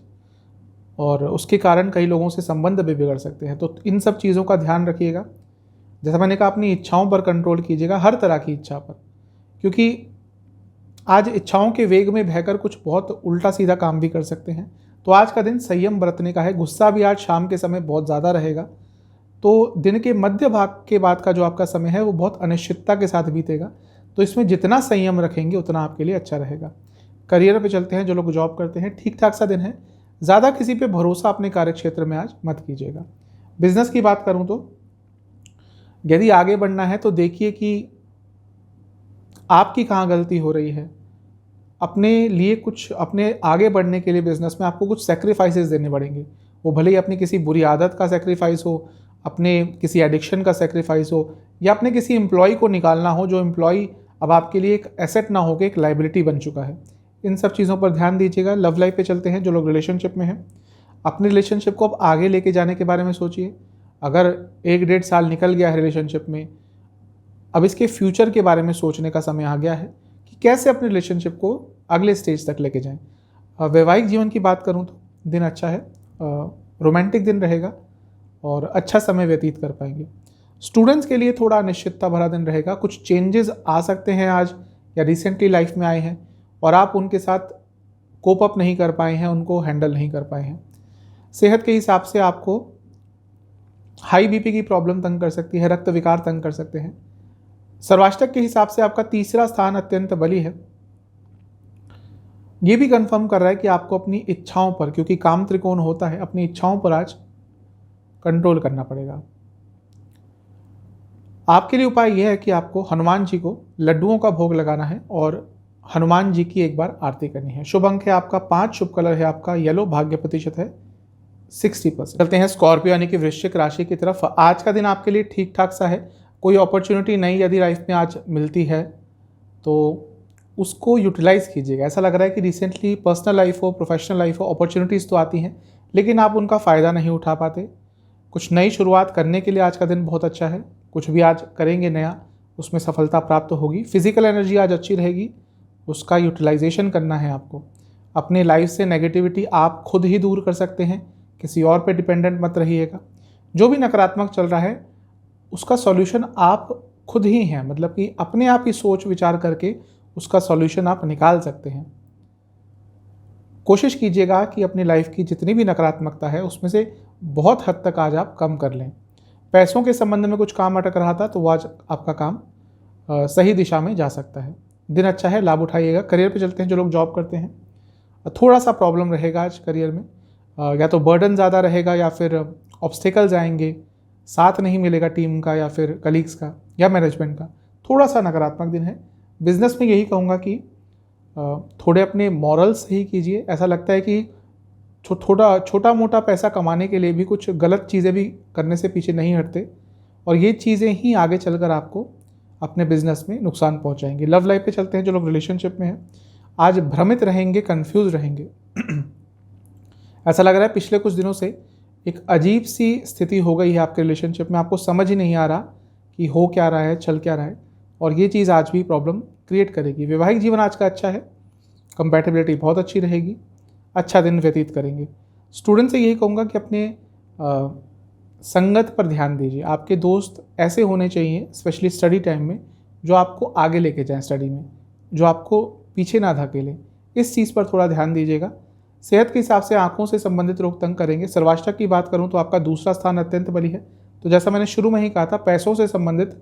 और उसके कारण कई लोगों से संबंध भी बिगड़ सकते हैं। तो इन सब चीज़ों का ध्यान रखिएगा। जैसा मैंने कहा, अपनी इच्छाओं पर कंट्रोल कीजिएगा, हर तरह की इच्छा पर, क्योंकि आज इच्छाओं के वेग में बहकर कुछ बहुत उल्टा सीधा काम भी कर सकते हैं। तो आज का दिन संयम बरतने का है। गुस्सा भी आज शाम के समय बहुत ज़्यादा रहेगा। तो दिन के मध्य भाग के बाद का जो आपका समय है वो बहुत अनिश्चितता के साथ बीतेगा। तो इसमें जितना संयम रखेंगे उतना आपके लिए अच्छा रहेगा। करियर पे चलते हैं। जो लोग जॉब करते हैं, ठीक ठाक सा दिन है। ज़्यादा किसी पे भरोसा अपने कार्य क्षेत्र में आज मत कीजिएगा। बिजनेस की बात करूं तो यदि आगे बढ़ना है तो देखिए कि आपकी कहाँ गलती हो रही है। अपने लिए कुछ, अपने आगे बढ़ने के लिए बिजनेस में आपको कुछ सेक्रीफाइसेस देने पड़ेंगे। वो भले ही अपनी किसी बुरी आदत का सेक्रीफाइस हो, अपने किसी एडिक्शन का सेक्रीफाइस हो, या अपने किसी एम्प्लॉय को निकालना हो जो एम्प्लॉय अब आपके लिए एक एसेट ना होकर एक लाइबिलिटी बन चुका है। इन सब चीज़ों पर ध्यान दीजिएगा। लव लाइफ पे चलते हैं। जो लोग रिलेशनशिप में हैं, अपने रिलेशनशिप को अब आगे लेके जाने के बारे में सोचिए। अगर 1-1.5 साल निकल गया है रिलेशनशिप में, अब इसके फ्यूचर के बारे में सोचने का समय आ गया है कि कैसे अपने रिलेशनशिप को अगले स्टेज तक लेके जाएं। वैवाहिक जीवन की बात करूं तो दिन अच्छा है, रोमांटिक दिन रहेगा और अच्छा समय व्यतीत कर पाएंगे। स्टूडेंट्स के लिए थोड़ा अनिश्चितता भरा दिन रहेगा। कुछ चेंजेस आ सकते हैं आज, या रिसेंटली लाइफ में आए हैं और आप उनके साथ कोप अप नहीं कर पाए हैं, उनको हैंडल नहीं कर पाए हैं। सेहत के हिसाब से आपको हाई बीपी की प्रॉब्लम तंग कर सकती है, रक्त विकार तंग कर सकते हैं। सर्वाष्टक के हिसाब से आपका तीसरा स्थान अत्यंत बली है। ये भी कंफर्म कर रहा है कि आपको अपनी इच्छाओं पर, क्योंकि काम त्रिकोण होता है, अपनी इच्छाओं पर आज कंट्रोल करना पड़ेगा। आपके लिए उपाय यह है कि आपको हनुमान जी को लड्डुओं का भोग लगाना है और हनुमान जी की एक बार आरती करनी है। शुभ अंक है आपका 5, शुभ कलर है आपका येलो, भाग्य प्रतिशत है 60%। चलते हैं स्कॉर्पियो यानी कि वृश्चिक राशि की तरफ। आज का दिन आपके लिए ठीक ठाक सा है। कोई अपॉर्चुनिटी नई यदि लाइफ में आज मिलती है तो उसको यूटिलाइज कीजिएगा। ऐसा लग रहा है कि रिसेंटली पर्सनल लाइफ हो, प्रोफेशनल लाइफ हो, अपॉर्चुनिटीज़ तो आती हैं लेकिन आप उनका फ़ायदा नहीं उठा पाते। कुछ नई शुरुआत करने के लिए आज का दिन बहुत अच्छा है। कुछ भी आज करेंगे नया, उसमें सफलता प्राप्त होगी। फिजिकल एनर्जी आज अच्छी रहेगी, उसका यूटिलाइजेशन करना है आपको। अपने लाइफ से नेगेटिविटी आप खुद ही दूर कर सकते हैं, किसी और पे डिपेंडेंट मत रहिएगा। जो भी नकारात्मक चल रहा है उसका सॉल्यूशन आप खुद ही हैं, मतलब कि अपने आप ही सोच विचार करके उसका सॉल्यूशन आप निकाल सकते हैं। कोशिश कीजिएगा कि अपनी लाइफ की जितनी भी नकारात्मकता है उसमें से बहुत हद तक आज आप कम कर लें। पैसों के संबंध में कुछ काम अटक रहा था तो आज आपका काम सही दिशा में जा सकता है। दिन अच्छा है, लाभ उठाइएगा। करियर पे चलते हैं। जो लोग जॉब करते हैं, थोड़ा सा प्रॉब्लम रहेगा आज करियर में। या तो बर्डन ज़्यादा रहेगा या फिर ऑब्स्टिकल्स आएंगे, साथ नहीं मिलेगा टीम का या फिर कलीग्स का या मैनेजमेंट का। थोड़ा सा नकारात्मक दिन है। बिजनेस में यही कहूँगा कि थोड़े अपने मॉरल्स सही कीजिए। ऐसा लगता है कि छोटा मोटा पैसा कमाने के लिए भी कुछ गलत चीज़ें भी करने से पीछे नहीं हटते, और ये चीज़ें ही आगे चलकर आपको अपने बिजनेस में नुकसान पहुंचाएंगे। लव लाइफ पे चलते हैं। जो लोग रिलेशनशिप में हैं, आज भ्रमित रहेंगे, कंफ्यूज रहेंगे। ऐसा लग रहा है पिछले कुछ दिनों से एक अजीब सी स्थिति हो गई है आपके रिलेशनशिप में। आपको समझ ही नहीं आ रहा कि हो क्या रहा है, चल क्या रहा है, और ये चीज़ आज भी प्रॉब्लम क्रिएट करेगी। वैवाहिक जीवन आज का अच्छा है, कंपैटिबिलिटी बहुत अच्छी रहेगी, अच्छा दिन व्यतीत करेंगे। स्टूडेंट से यही कहूँगा कि अपने संगत पर ध्यान दीजिए। आपके दोस्त ऐसे होने चाहिए, स्पेशली स्टडी टाइम में, जो आपको आगे लेके जाएं स्टडी में, जो आपको पीछे ना धकेलें। इस चीज़ पर थोड़ा ध्यान दीजिएगा। सेहत के हिसाब से आंखों से संबंधित रोग तंग करेंगे। सर्वाष्टक की बात करूं तो आपका दूसरा स्थान अत्यंत बली है। तो जैसा मैंने शुरू में ही कहा था, पैसों से संबंधित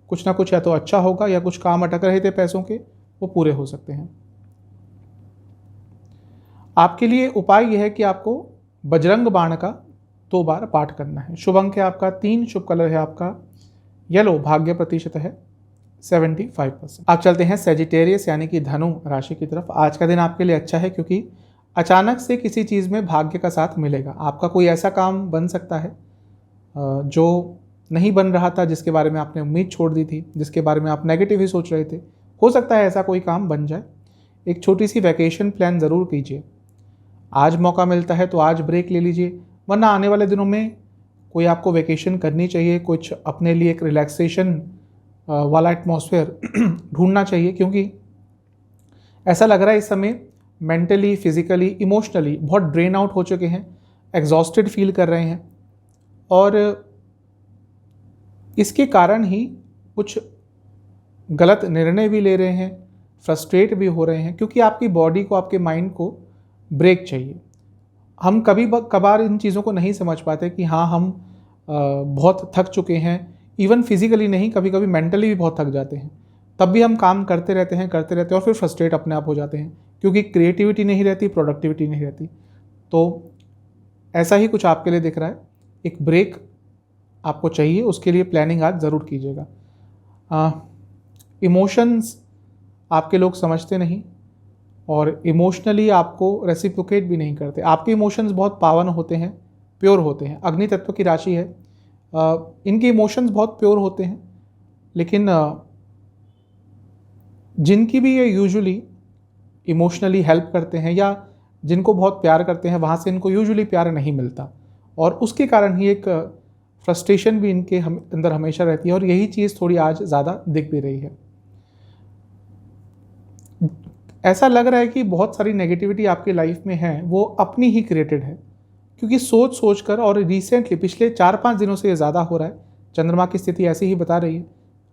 कुछ ना कुछ या तो अच्छा होगा या कुछ काम अटक रहे थे पैसों के, वो पूरे हो सकते हैं। आपके लिए उपाय यह है कि आपको बजरंग बाण का 2 बार पाठ करना है। शुभ अंक है आपका 3, शुभ कलर है आपका येलो, भाग्य प्रतिशत है 75%। आप चलते हैं सेजिटेरियस यानी कि धनु राशि की तरफ। आज का दिन आपके लिए अच्छा है क्योंकि अचानक से किसी चीज़ में भाग्य का साथ मिलेगा। आपका कोई ऐसा काम बन सकता है जो नहीं बन रहा था, जिसके बारे में आपने उम्मीद छोड़ दी थी, जिसके बारे में आप नेगेटिव ही सोच रहे थे। हो सकता है ऐसा कोई काम बन जाए। एक छोटी सी वैकेशन प्लान ज़रूर कीजिए। आज मौका मिलता है तो आज ब्रेक ले लीजिए, वरना आने वाले दिनों में कोई आपको वैकेशन करनी चाहिए। कुछ अपने लिए एक रिलैक्सेशन वाला एटमॉस्फेयर ढूंढना चाहिए, क्योंकि ऐसा लग रहा है इस समय मेंटली, फिजिकली, इमोशनली बहुत ड्रेन आउट हो चुके हैं, एग्जॉस्टेड फील कर रहे हैं और इसके कारण ही कुछ गलत निर्णय भी ले रहे हैं, फ्रस्ट्रेट भी हो रहे हैं, क्योंकि आपकी बॉडी को, आपके माइंड को ब्रेक चाहिए। हम कभी कभार इन चीज़ों को नहीं समझ पाते कि हाँ, हम बहुत थक चुके हैं। इवन फिजिकली नहीं, कभी कभी मेंटली भी बहुत थक जाते हैं। तब भी हम काम करते रहते हैं और फिर फ्रस्ट्रेट अपने आप हो जाते हैं, क्योंकि क्रिएटिविटी नहीं रहती, प्रोडक्टिविटी नहीं रहती। तो ऐसा ही कुछ आपके लिए दिख रहा है। एक ब्रेक आपको चाहिए, उसके लिए प्लानिंग आज ज़रूर कीजिएगा। इमोशंस आपके लोग समझते नहीं और इमोशनली आपको रेसिप्रोकेट भी नहीं करते। आपके इमोशंस बहुत पावन होते हैं, प्योर होते हैं। अग्नि तत्व की राशि है, इनके इमोशंस बहुत प्योर होते हैं, लेकिन जिनकी भी ये यूजुअली इमोशनली हेल्प करते हैं या जिनको बहुत प्यार करते हैं, वहाँ से इनको यूजुअली प्यार नहीं मिलता और उसके कारण ही एक फ्रस्ट्रेशन भी इनके अंदर हमेशा रहती है और यही चीज़ थोड़ी आज ज़्यादा दिख भी रही है। ऐसा लग रहा है कि बहुत सारी नेगेटिविटी आपकी लाइफ में है, वो अपनी ही क्रिएटेड है, क्योंकि सोच सोच कर, और रिसेंटली पिछले 4-5 दिनों से ये ज़्यादा हो रहा है। चंद्रमा की स्थिति ऐसी ही बता रही है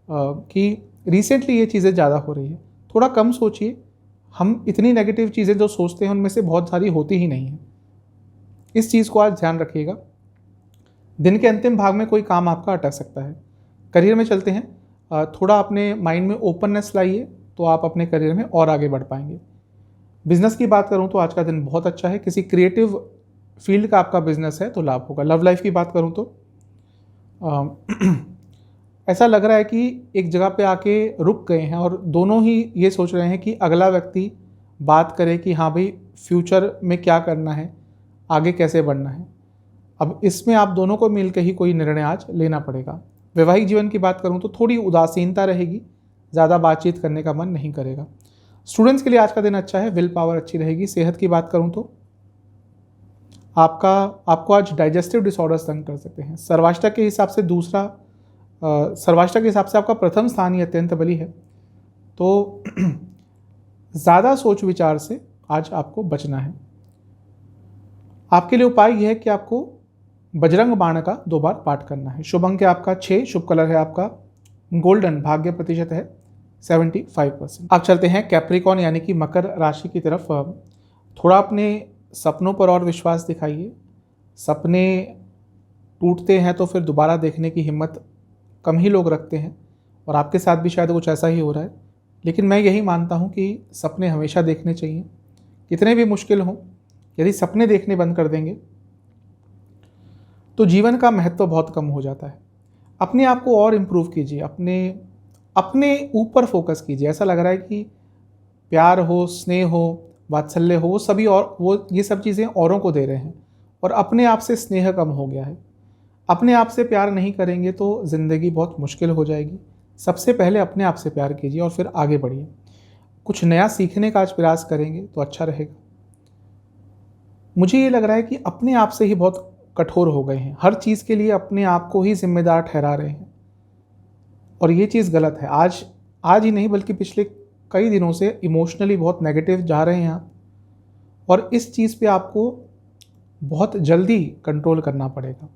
कि रिसेंटली ये चीज़ें ज़्यादा हो रही है। थोड़ा कम सोचिए। हम इतनी नेगेटिव चीज़ें जो सोचते हैं उनमें से बहुत सारी होती ही नहीं है। इस चीज़ को आज ध्यान रखिएगा। दिन के अंतिम भाग में कोई काम आपका अटक सकता है। करियर में चलते हैं। थोड़ा अपने माइंड में ओपननेस लाइए तो आप अपने करियर में और आगे बढ़ पाएंगे। बिजनेस की बात करूं तो आज का दिन बहुत अच्छा है। किसी क्रिएटिव फील्ड का आपका बिजनेस है तो लाभ होगा। लव लाइफ की बात करूं तो ऐसा लग रहा है कि एक जगह पे आके रुक गए हैं और दोनों ही ये सोच रहे हैं कि अगला व्यक्ति बात करे कि हाँ भाई, फ्यूचर में क्या करना है, आगे कैसे बढ़ना है। अब इसमें आप दोनों को मिलकर ही कोई निर्णय आज लेना पड़ेगा। वैवाहिक जीवन की बात करूं तो थोड़ी उदासीनता रहेगी, ज़्यादा बातचीत करने का मन नहीं करेगा। स्टूडेंट्स के लिए आज का दिन अच्छा है, विल पावर अच्छी रहेगी। सेहत की बात करूं तो आपको आज डाइजेस्टिव डिसऑर्डर्स तंग कर सकते हैं। सर्वाष्टक के हिसाब से सर्वाष्टक के हिसाब से आपका प्रथम स्थान ही अत्यंत बली है, तो ज़्यादा सोच विचार से आज आपको बचना है। आपके लिए उपाय यह है कि आपको बजरंग बाण का 2 बार पाठ करना है। शुभ अंक है आपका 6, शुभ कलर है आपका गोल्डन, भाग्य प्रतिशत है 75%। आप चलते हैं कैप्रिकॉन यानी कि मकर राशि की तरफ। थोड़ा अपने सपनों पर और विश्वास दिखाइए। सपने टूटते हैं तो फिर दोबारा देखने की हिम्मत कम ही लोग रखते हैं और आपके साथ भी शायद कुछ ऐसा ही हो रहा है। लेकिन मैं यही मानता हूँ कि सपने हमेशा देखने चाहिए, कितने भी मुश्किल हों। यदि सपने देखने बंद कर देंगे तो जीवन का महत्व बहुत कम हो जाता है। अपने आप को और इम्प्रूव कीजिए, अपने ऊपर फोकस कीजिए। ऐसा लग रहा है कि प्यार हो, स्नेह हो, वात्सल्य हो, वो ये सब चीज़ें औरों को दे रहे हैं और अपने आप से स्नेह कम हो गया है। अपने आप से प्यार नहीं करेंगे तो ज़िंदगी बहुत मुश्किल हो जाएगी। सबसे पहले अपने आप से प्यार कीजिए और फिर आगे बढ़िए। कुछ नया सीखने का आज प्रयास करेंगे तो अच्छा रहेगा। मुझे ये लग रहा है कि अपने आप से ही बहुत कठोर हो गए हैं, हर चीज़ के लिए अपने आप को ही जिम्मेदार ठहरा रहे हैं और ये चीज़ गलत है। आज ही नहीं बल्कि पिछले कई दिनों से इमोशनली बहुत नेगेटिव जा रहे हैं आप, और इस चीज़ पे आपको बहुत जल्दी कंट्रोल करना पड़ेगा।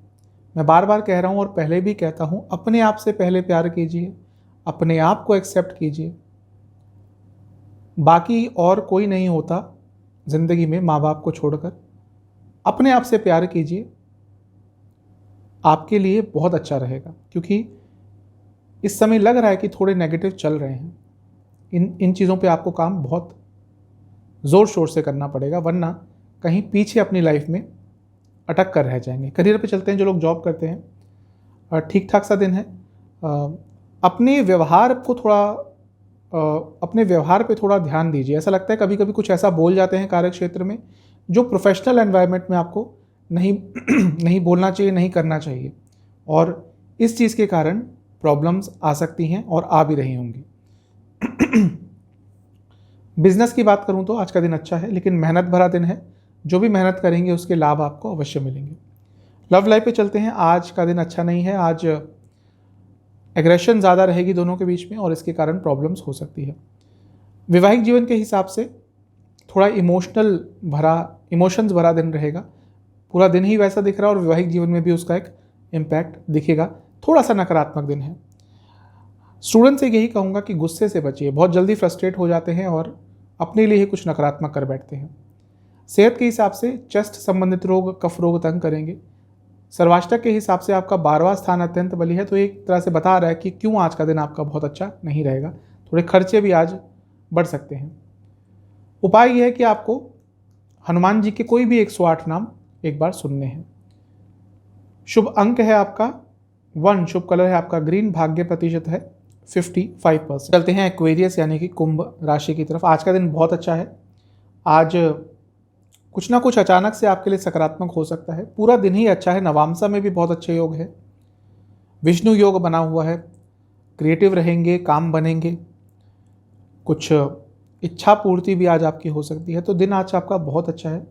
मैं बार बार कह रहा हूँ और पहले भी कहता हूँ, अपने आप से पहले प्यार कीजिए, अपने आप को एक्सेप्ट कीजिए। बाकी और कोई नहीं होता ज़िंदगी में माँ बाप को छोड़कर। अपने आप से प्यार कीजिए, आपके लिए बहुत अच्छा रहेगा, क्योंकि इस समय लग रहा है कि थोड़े नेगेटिव चल रहे हैं। इन चीज़ों पे आपको काम बहुत ज़ोर शोर से करना पड़ेगा, वरना कहीं पीछे अपनी लाइफ में अटक कर रह जाएंगे। करियर पे चलते हैं, जो लोग जॉब करते हैं ठीक ठाक सा दिन है। अपने व्यवहार को थोड़ा अपने व्यवहार पे थोड़ा ध्यान दीजिए। ऐसा लगता है कभी कभी कुछ ऐसा बोल जाते हैं कार्य क्षेत्र में जो प्रोफेशनल एनवायरनमेंट में आपको नहीं नहीं बोलना चाहिए, नहीं करना चाहिए, और इस चीज़ के कारण प्रॉब्लम्स आ सकती हैं और आ भी रही होंगी। बिजनेस की बात करूं तो आज का दिन अच्छा है, लेकिन मेहनत भरा दिन है। जो भी मेहनत करेंगे उसके लाभ आपको अवश्य मिलेंगे। लव लाइफ पे चलते हैं। आज का दिन अच्छा नहीं है। आज एग्रेशन ज़्यादा रहेगी दोनों के बीच में और इसके कारण प्रॉब्लम्स हो सकती है। वैवाहिक जीवन के हिसाब से थोड़ा इमोशंस भरा दिन रहेगा। पूरा दिन ही वैसा दिख रहा है और वैवाहिक जीवन में भी उसका एक इम्पैक्ट दिखेगा। थोड़ा सा नकारात्मक दिन है। स्टूडेंट से यही कहूँगा कि गुस्से से बचिए। बहुत जल्दी फ्रस्ट्रेट हो जाते हैं और अपने लिए ही कुछ नकारात्मक कर बैठते हैं। सेहत के हिसाब से चेस्ट संबंधित रोग, कफ रोग तंग करेंगे। सर्वाष्टक के हिसाब से आपका 12वां स्थान अत्यंत बली है, तो एक तरह से बता रहा है कि क्यों आज का दिन आपका बहुत अच्छा नहीं रहेगा। थोड़े खर्चे भी आज बढ़ सकते हैं। उपाय यह है कि आपको हनुमान जी के कोई भी 108 नाम एक बार सुनने हैं। शुभ अंक है आपका 1, शुभ कलर है आपका ग्रीन, भाग्य प्रतिशत है 55%। चलते हैं एक्वेरियस यानी कि कुंभ राशि की तरफ। आज का दिन बहुत अच्छा है। आज कुछ ना कुछ अचानक से आपके लिए सकारात्मक हो सकता है। पूरा दिन ही अच्छा है। नवामसा में भी बहुत अच्छे योग है। विष्णु योग बना हुआ है। क्रिएटिव रहेंगे, काम बनेंगे, कुछ इच्छा पूर्ति भी आज आपकी हो सकती है। तो दिन आज आपका बहुत अच्छा है।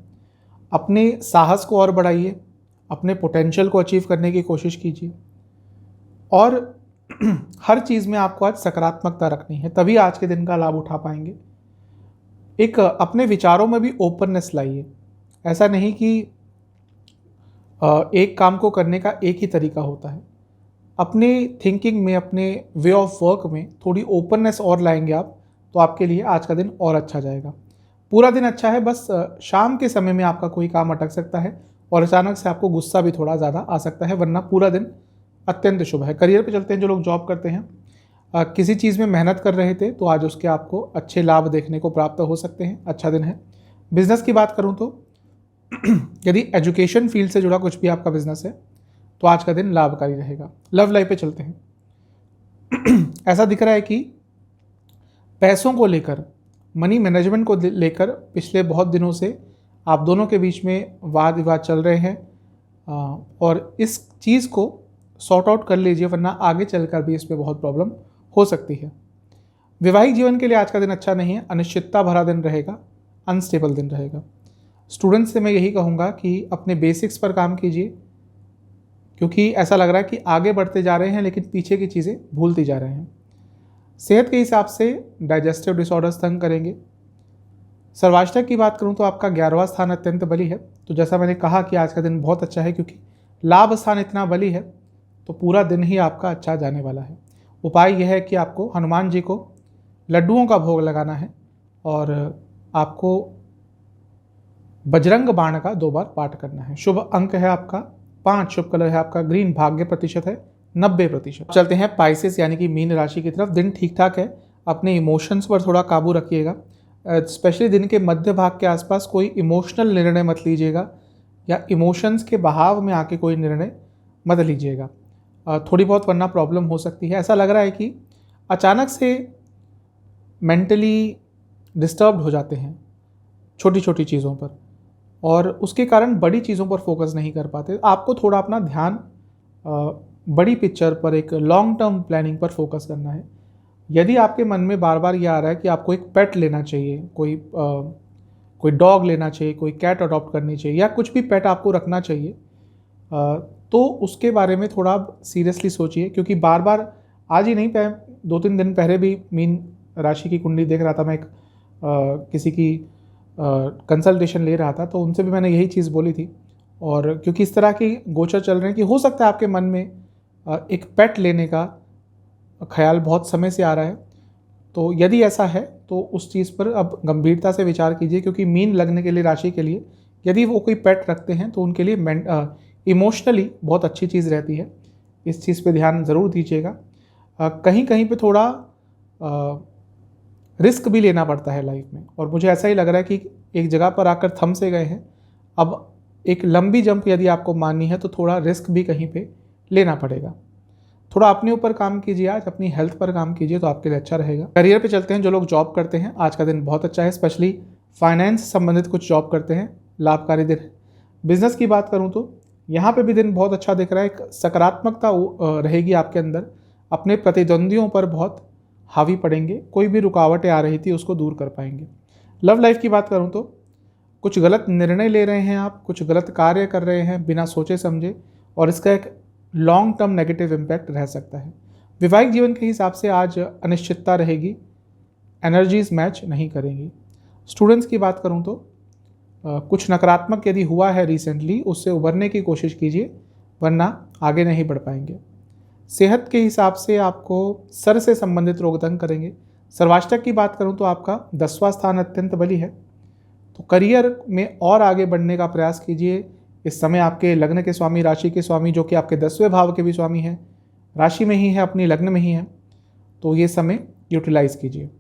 अपने साहस को और बढ़ाइए, अपने पोटेंशियल को अचीव करने की कोशिश कीजिए और हर चीज़ में आपको आज सकारात्मकता रखनी है, तभी आज के दिन का लाभ उठा पाएंगे। एक अपने विचारों में भी ओपननेस लाइए। ऐसा नहीं कि एक काम को करने का एक ही तरीका होता है। अपने थिंकिंग में, अपने वे ऑफ वर्क में थोड़ी ओपननेस और लाएंगे आप, तो आपके लिए आज का दिन और अच्छा जाएगा। पूरा दिन अच्छा है, बस शाम के समय में आपका कोई काम अटक सकता है और अचानक से आपको गुस्सा भी थोड़ा ज़्यादा आ सकता है, वरना पूरा दिन अत्यंत शुभ है। करियर पे चलते हैं। जो लोग जॉब करते हैं, किसी चीज़ में मेहनत कर रहे थे तो आज उसके आपको अच्छे लाभ देखने को प्राप्त हो सकते हैं। अच्छा दिन है। बिजनेस की बात करूं तो यदि एजुकेशन फील्ड से जुड़ा कुछ भी आपका बिजनेस है तो आज का दिन लाभकारी रहेगा। लव लाइफ पे चलते हैं। ऐसा दिख रहा है कि पैसों को लेकर, मनी मैनेजमेंट को लेकर पिछले बहुत दिनों से आप दोनों के बीच में वाद विवाद चल रहे हैं और इस चीज़ को सॉर्ट आउट कर लीजिए, वरना आगे चलकर भी इसमें बहुत प्रॉब्लम हो सकती है। वैवाहिक जीवन के लिए आज का दिन अच्छा नहीं है। अनिश्चितता भरा दिन रहेगा, अनस्टेबल दिन रहेगा। स्टूडेंट्स से मैं यही कहूँगा कि अपने बेसिक्स पर काम कीजिए, क्योंकि ऐसा लग रहा है कि आगे बढ़ते जा रहे हैं लेकिन पीछे की चीज़ें भूलते जा रहे हैं। सेहत के हिसाब से डाइजेस्टिव डिसऑर्डर्स तंग करेंगे। सर्वाष्टक की बात करूं तो आपका 11वां स्थान अत्यंत बली है, तो जैसा मैंने कहा कि आज का दिन बहुत अच्छा है, क्योंकि लाभ स्थान इतना बली है तो पूरा दिन ही आपका अच्छा जाने वाला है। उपाय यह है कि आपको हनुमान जी को लड्डुओं का भोग लगाना है और आपको बजरंग बाण का 2 बार पाठ करना है। शुभ अंक है आपका 5, शुभ कलर है आपका ग्रीन, भाग्य प्रतिशत है 90%। चलते हैं पाइसेस यानी कि मीन राशि की तरफ। दिन ठीक ठाक है। अपने इमोशंस पर थोड़ा काबू रखिएगा। स्पेशली दिन के मध्य भाग के आसपास कोई इमोशनल निर्णय मत लीजिएगा या इमोशंस के बहाव में आके कोई निर्णय मत लीजिएगा। थोड़ी बहुत वरना प्रॉब्लम हो सकती है। ऐसा लग रहा है कि अचानक से मेंटली डिस्टर्ब्ड हो जाते हैं छोटी छोटी चीज़ों पर और उसके कारण बड़ी चीज़ों पर फोकस नहीं कर पाते। आपको थोड़ा अपना ध्यान बड़ी पिक्चर पर, एक लॉन्ग टर्म प्लानिंग पर फोकस करना है। यदि आपके मन में बार बार ये आ रहा है कि आपको एक पेट लेना चाहिए, कोई डॉग लेना चाहिए, कोई कैट अडॉप्ट करनी चाहिए या कुछ भी पेट आपको रखना चाहिए, तो उसके बारे में थोड़ा सीरियसली सोचिए, क्योंकि बार बार आज ही नहीं, 2-3 दिन पहले भी मीन राशि की कुंडली देख रहा था मैं, किसी की कंसल्टेशन ले रहा था, तो उनसे भी मैंने यही चीज़ बोली थी। और क्योंकि इस तरह की गोचर चल रहे हैं कि हो सकता है आपके मन में एक पेट लेने का ख्याल बहुत समय से आ रहा है, तो यदि ऐसा है तो उस चीज़ पर अब गंभीरता से विचार कीजिए, क्योंकि मीन लगने के लिए, राशि के लिए, यदि वो कोई पेट रखते हैं तो उनके लिए इमोशनली बहुत अच्छी चीज़ रहती है। इस चीज़ पे ध्यान ज़रूर दीजिएगा। कहीं कहीं पे थोड़ा रिस्क भी लेना पड़ता है लाइफ में, और मुझे ऐसा ही लग रहा है कि एक जगह पर आकर थम से गए हैं अब एक लंबी जंप यदि आपको माननी है तो थोड़ा रिस्क भी कहीं पे लेना पड़ेगा। थोड़ा अपने ऊपर काम कीजिए, आज अपनी हेल्थ पर काम कीजिए तो आपके लिए अच्छा रहेगा। करियर पे चलते हैं। जो लोग जॉब करते हैं आज का दिन बहुत अच्छा है, स्पेशली फाइनेंस संबंधित कुछ जॉब करते हैं, लाभकारी दिन है। बिजनेस की बात करूं तो यहाँ पे भी दिन बहुत अच्छा दिख रहा है। एक सकारात्मकता रहेगी आपके अंदर, अपने प्रतिद्वंदियों पर बहुत हावी पड़ेंगे, कोई भी रुकावटें आ रही थी उसको दूर कर पाएंगे। लव लाइफ की बात करूं तो कुछ गलत निर्णय ले रहे हैं आप, कुछ गलत कार्य कर रहे हैं बिना सोचे समझे, और इसका एक लॉन्ग टर्म नेगेटिव इम्पैक्ट रह सकता है। वैवाहिक जीवन के हिसाब से आज अनिश्चितता रहेगी, एनर्जीज मैच नहीं करेंगी। स्टूडेंट्स की बात करूं तो कुछ नकारात्मक यदि हुआ है रिसेंटली उससे उभरने की कोशिश कीजिए, वरना आगे नहीं बढ़ पाएंगे। सेहत के हिसाब से आपको सर से संबंधित रोग तंग करेंगे। सर्वाष्टक की बात करूं तो आपका 10वां स्थान अत्यंत बली है, तो करियर में और आगे बढ़ने का प्रयास कीजिए। इस समय आपके लग्न के स्वामी, राशि के स्वामी, जो कि आपके 10वें भाव के भी स्वामी हैं, राशि में ही है, अपनी लग्न में ही है, तो ये समय यूटिलाइज कीजिए।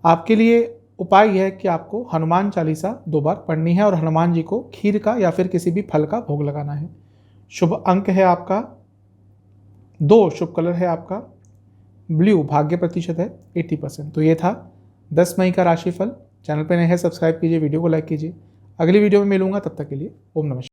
आपके लिए उपाय यह है कि आपको हनुमान चालीसा 2 बार पढ़नी है और हनुमान जी को खीर का या फिर किसी भी फल का भोग लगाना है। शुभ अंक है आपका 2, शुभ कलर है आपका ब्लू, भाग्य प्रतिशत है 80%। तो ये था 10 मई का राशिफल। चैनल पर नए हैं सब्सक्राइब कीजिए, वीडियो को लाइक कीजिए। अगली वीडियो में मिलूंगा, तब तक के लिए ओम नमः।